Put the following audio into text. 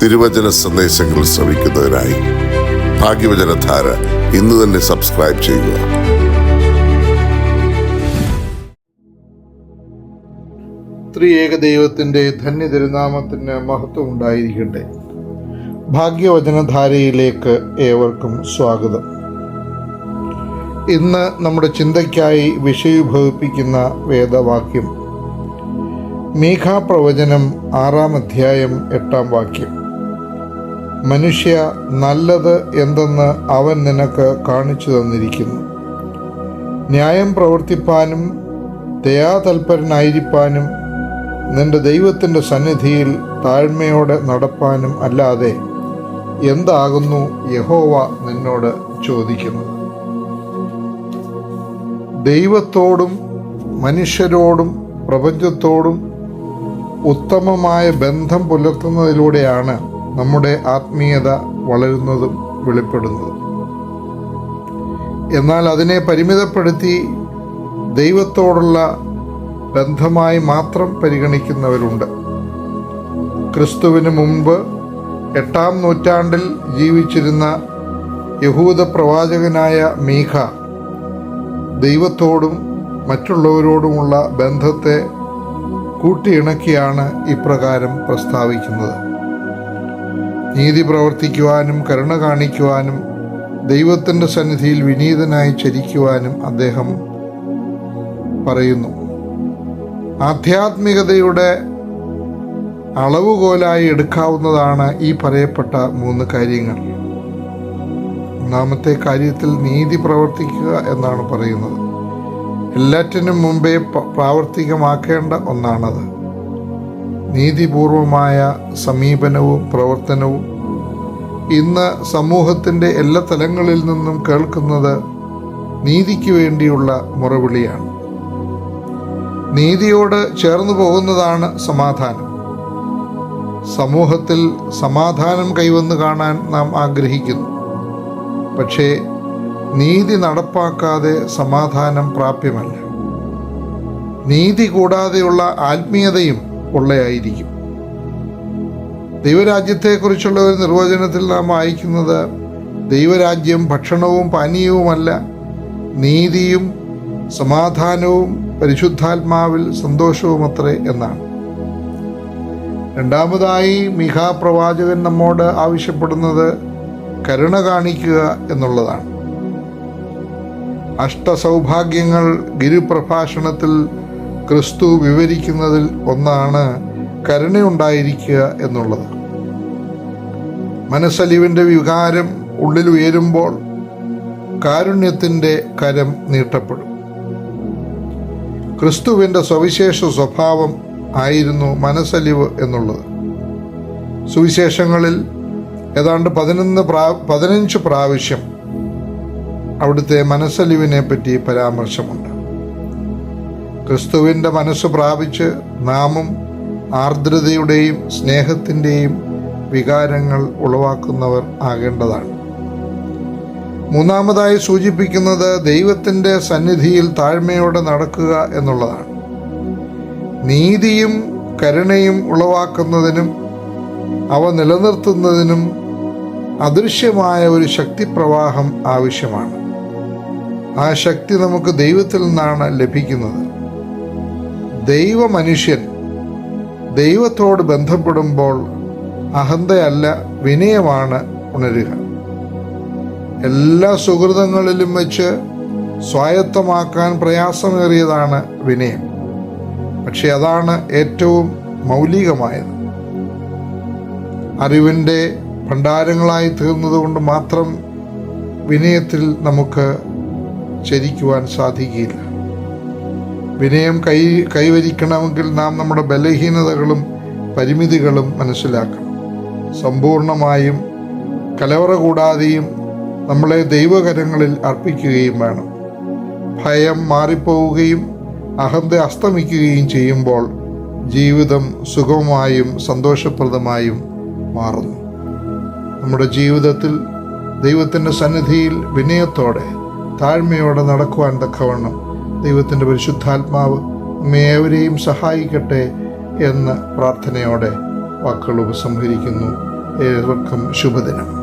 തിരുവചന സന്ദേശങ്ങൾ ശ്രവിക്കുന്നതിനായി ഭാഗ്യവചനധാര ഇന്ന് തന്നെ സബ്സ്ക്രൈബ് ചെയ്യുക. ത്രിയേക ദൈവത്തിൻ്റെ ധന്യ തിരുനാമത്തിന് മഹത്വം ഉണ്ടായിരിക്കട്ടെ. ഭാഗ്യവചനധാരയിലേക്ക് ഏവർക്കും സ്വാഗതം. ഇന്ന് നമ്മുടെ ചിന്തയ്ക്കായി വിഷയീഭവിപ്പിക്കുന്ന വേദവാക്യം മീഖാ പ്രവചനം 6-ാം അധ്യായം 8-ാം വാക്യം. മനുഷ്യ, നല്ലത് എന്തെന്ന് അവൻ നിനക്ക് കാണിച്ചു തന്നിരിക്കുന്നു. ന്യായം പ്രവർത്തിപ്പാനും ദയാതൽപരനായിരിക്കാനും നിന്റെ ദൈവത്തിൻ്റെ സന്നിധിയിൽ താഴ്മയോടെ നടപ്പാനും അല്ലാതെ എന്താകുന്നു യഹോവ നിന്നോട് ചോദിക്കുന്നത്? ദൈവത്തോടും മനുഷ്യരോടും പ്രപഞ്ചത്തോടും ഉത്തമമായ ബന്ധം പുലർത്തുന്നതിലൂടെയാണ് നമ്മുടെ ആത്മീയത വളരുന്നതും വെളിപ്പെടുന്നതും. എന്നാൽ അതിനെ പരിമിതപ്പെടുത്തി ദൈവത്തോടുള്ള ബന്ധമായി മാത്രം പരിഗണിക്കുന്നവരുണ്ട്. ക്രിസ്തുവിന് മുമ്പ് 8-ാം നൂറ്റാണ്ടിൽ ജീവിച്ചിരുന്ന യഹൂദ പ്രവാചകനായ മീഖ ദൈവത്തോടും മറ്റുള്ളവരോടുമുള്ള ബന്ധത്തെ കൂട്ടിയിണക്കിയാണ് ഇപ്രകാരം പ്രസ്താവിക്കുന്നത്. നീതി പ്രവർത്തിക്കുവാനും കരുണ കാണിക്കുവാനും ദൈവത്തിൻ്റെ സന്നിധിയിൽ വിനീതനായി ചരിക്കുവാനും അദ്ദേഹം പറയുന്നു. ആധ്യാത്മികതയുടെ അളവുകോലായി എടുക്കാവുന്നതാണ് ഈ പറയപ്പെട്ട 3 കാര്യങ്ങൾ. ഒന്നാമത്തെ കാര്യത്തിൽ നീതി പ്രവർത്തിക്കുക എന്നാണ് പറയുന്നത്. എല്ലാറ്റിനും മുമ്പേ പ്രാവർത്തികമാക്കേണ്ട ഒന്നാണത്. നീതിപൂർവമായ സമീപനവും പ്രവർത്തനവും ഇന്ന് സമൂഹത്തിൻ്റെ എല്ലാ തലങ്ങളിൽ നിന്നും കേൾക്കുന്നത് നീതിക്ക് വേണ്ടിയുള്ള മുറവിളിയാണ്. നീതിയോട് ചേർന്നു പോകുന്നതാണ് സമാധാനം. സമൂഹത്തിൽ സമാധാനം കൈവന്നു കാണാൻ നാം ആഗ്രഹിക്കുന്നു. പക്ഷേ നീതി നടപ്പാക്കാതെ സമാധാനം പ്രാപ്യമല്ല. നീതി കൂടാതെയുള്ള ആത്മീയതയും പൊള്ളയായിരിക്കും. ദൈവരാജ്യത്തെക്കുറിച്ചുള്ള ഒരു നിർവചനത്തിൽ നാം വായിക്കുന്നത് ദൈവരാജ്യം ഭക്ഷണവും പാനീയവുമല്ല, നീതിയും സമാധാനവും പരിശുദ്ധാത്മാവിൽ സന്തോഷവുമത്രേ എന്നാണ്. രണ്ടാമതായി മീഖാ പ്രവാചകൻ നമ്മോട് ആവശ്യപ്പെടുന്നത് കരുണ കാണിക്കുക എന്നുള്ളതാണ്. അഷ്ടസൗഭാഗ്യങ്ങൾ ഗിരിപ്രഭാഷണത്തിൽ ക്രിസ്തു വിവരിക്കുന്നതിൽ ഒന്നാണ് കരുണയുണ്ടായിരിക്കുക എന്നുള്ളത്. മനസ്സലിവിൻ്റെ വികാരം ഉള്ളിൽ ഉയരുമ്പോൾ കാരുണ്യത്തിൻ്റെ കരം നീട്ടപ്പെടും. ക്രിസ്തുവിൻ്റെ സവിശേഷ സ്വഭാവം ആയിരുന്നു മനസ്സലിവ് എന്നുള്ളത്. സുവിശേഷങ്ങളിൽ ഏതാണ്ട് 15 പ്രാവശ്യം അവിടുത്തെ മനസ്സലിവിനെ പറ്റി പരാമർശമുണ്ട്. ക്രിസ്തുവിൻ്റെ മനസ്സ് പ്രാപിച്ച് നാമും ആർദ്രതയുടെയും സ്നേഹത്തിൻ്റെയും വികാരങ്ങൾ ഉളവാക്കുന്നവർ ആകേണ്ടതാണ്. മൂന്നാമതായി സൂചിപ്പിക്കുന്നത് ദൈവത്തിൻ്റെ സന്നിധിയിൽ താഴ്മയോടെ നടക്കുക എന്നുള്ളതാണ്. നീതിയും കരുണയും ഉളവാക്കുന്നതിനും അവ നിലനിർത്തുന്നതിനും അദൃശ്യമായ ഒരു ശക്തിപ്രവാഹം ആവശ്യമാണ്. ആ ശക്തി നമുക്ക് ദൈവത്തിൽ നിന്നാണ് ലഭിക്കുന്നത്. ദൈവമനുഷ്യൻ ദൈവത്തോട് ബന്ധപ്പെടുമ്പോൾ അഹന്തയല്ല, വിനയമാണ് ഉണരുക. എല്ലാ സുഹൃതങ്ങളിലും വെച്ച് സ്വായത്തമാക്കാൻ പ്രയാസമേറിയതാണ് വിനയം. പക്ഷെ അതാണ് ഏറ്റവും മൗലികമായത്. അറിവിൻ്റെ ഭണ്ഡാരങ്ങളായി തീർന്നതുകൊണ്ട് മാത്രം വിനയത്തിൽ നമുക്ക് ചരിക്കുവാൻ സാധിക്കില്ല. വിനയം കൈവരിക്കണമെങ്കിൽ നാം നമ്മുടെ ബലഹീനതകളും പരിമിതികളും മനസ്സിലാക്കണം. സമ്പൂർണമായും കലവറ കൂടാതെയും നമ്മളെ ദൈവകരങ്ങളിൽ അർപ്പിക്കുകയും വേണം. ഭയം മാറിപ്പോവുകയും അഹന്ത അസ്തമിക്കുകയും ചെയ്യുമ്പോൾ ജീവിതം സുഗമമായും സന്തോഷപ്രദമായും മാറുന്നു. നമ്മുടെ ജീവിതത്തിൽ ദൈവത്തിൻ്റെ സന്നിധിയിൽ വിനയത്തോടെ താഴ്മയോടെ നടക്കുവാൻ തക്കവണ്ണം ദൈവത്തിൻ്റെ പരിശുദ്ധാത്മാവ് നമ്മേവരെയും സഹായിക്കട്ടെ എന്ന് പ്രാർത്ഥനയോടെ വാക്കുകൾ ഉപസംഹരിക്കുന്നു. ഏവർക്കും ശുഭദിനം.